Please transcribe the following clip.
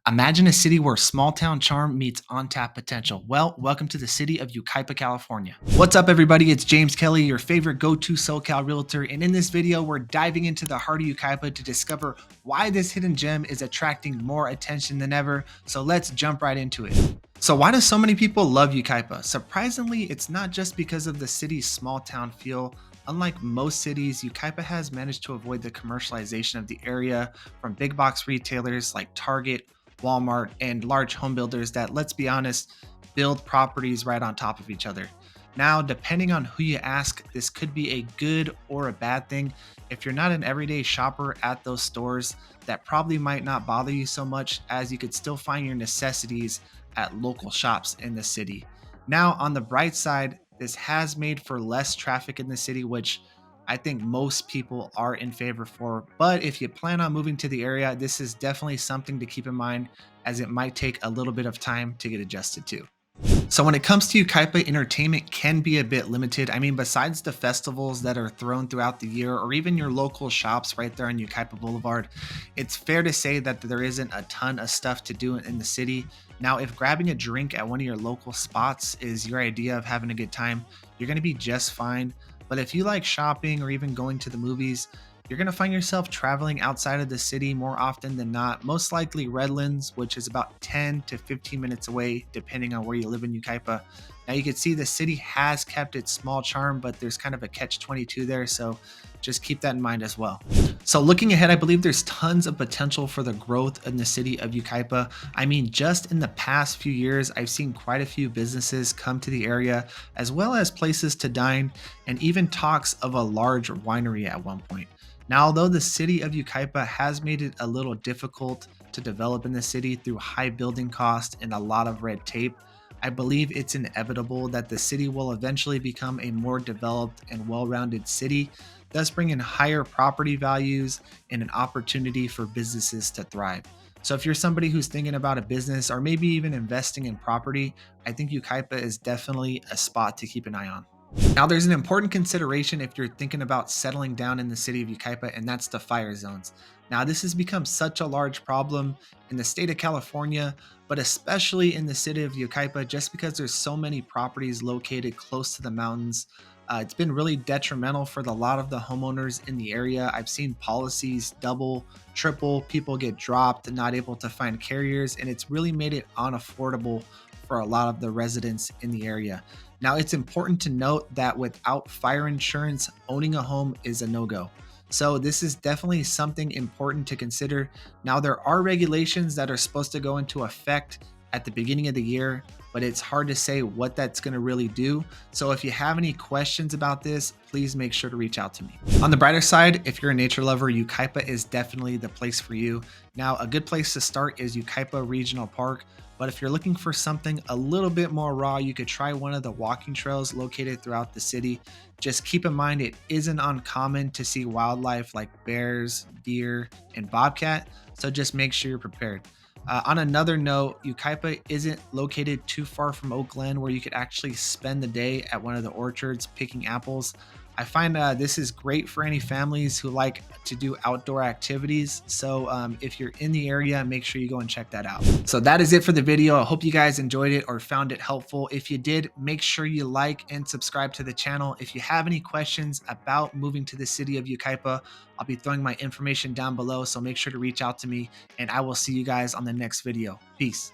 Imagine a city where small town charm meets on-tap potential. Well, welcome to the city of Yucaipa, California. What's up, everybody? It's James Kelly, your favorite go-to SoCal realtor, and in this video, we're diving into the heart of Yucaipa to discover why this hidden gem is attracting more attention than ever. So let's jump right into it. So why do so many people love Yucaipa? Surprisingly, it's not just because of the city's small town feel. Unlike most cities, Yucaipa has managed to avoid the commercialization of the area from big box retailers like Target, Walmart, and large home builders that, let's be honest, build properties right on top of each other. Now, depending on who you ask, this could be a good or a bad thing. If you're not an everyday shopper at those stores, that probably might not bother you so much, as you could still find your necessities at local shops in the city. Now, on the bright side, this has made for less traffic in the city, which I think most people are in favor for. But if you plan on moving to the area, this is definitely something to keep in mind, as it might take a little bit of time to get adjusted to. So when it comes to Yucaipa, entertainment can be a bit limited. I mean, besides the festivals that are thrown throughout the year, or even your local shops right there on Yucaipa Boulevard, it's fair to say that there isn't a ton of stuff to do in the city. Now, if grabbing a drink at one of your local spots is your idea of having a good time, you're going to be just fine. But if you like shopping or even going to the movies, you're going to find yourself traveling outside of the city more often than not, most likely Redlands, which is about 10 to 15 minutes away, depending on where you live in Yucaipa. Now, you can see the city has kept its small charm, but there's kind of a catch-22 there, so just keep that in mind as well. So looking ahead, I believe there's tons of potential for the growth in the city of Yucaipa. I mean, just in the past few years, I've seen quite a few businesses come to the area, as well as places to dine, and even talks of a large winery at one point. Now, although the city of Yucaipa has made it a little difficult to develop in the city through high building costs and a lot of red tape, I believe it's inevitable that the city will eventually become a more developed and well-rounded city, thus bringing higher property values and an opportunity for businesses to thrive. So if you're somebody who's thinking about a business or maybe even investing in property, I think Yucaipa is definitely a spot to keep an eye on. Now, there's an important consideration if you're thinking about settling down in the city of Yucaipa, and that's the fire zones. Now, this has become such a large problem in the state of California, but especially in the city of Yucaipa, just because there's so many properties located close to the mountains. It's been really detrimental for a lot of the homeowners in the area. I've seen policies double, triple, people get dropped and not able to find carriers, and it's really made it unaffordable for a lot of the residents in the area. Now, it's important to note that without fire insurance, owning a home is a no-go. So this is definitely something important to consider. Now, there are regulations that are supposed to go into effect at the beginning of the year, but it's hard to say what that's going to really do. So if you have any questions about this, please make sure to reach out to me. On the brighter side, if you're a nature lover, Yucaipa is definitely the place for you. Now, a good place to start is Yucaipa Regional Park. But if you're looking for something a little bit more raw, you could try one of the walking trails located throughout the city. Just keep in mind, it isn't uncommon to see wildlife like bears, deer, and bobcat, so just make sure you're prepared. On another note, Yucaipa isn't located too far from Oak Glen, where you could actually spend the day at one of the orchards picking apples. I find this is great for any families who like to do outdoor activities. So if you're in the area, make sure you go and check that out. So that is it for the video. I hope you guys enjoyed it or found it helpful. If you did, make sure you like and subscribe to the channel. If you have any questions about moving to the city of Yucaipa, I'll be throwing my information down below. So make sure to reach out to me, and I will see you guys on the next video. Peace.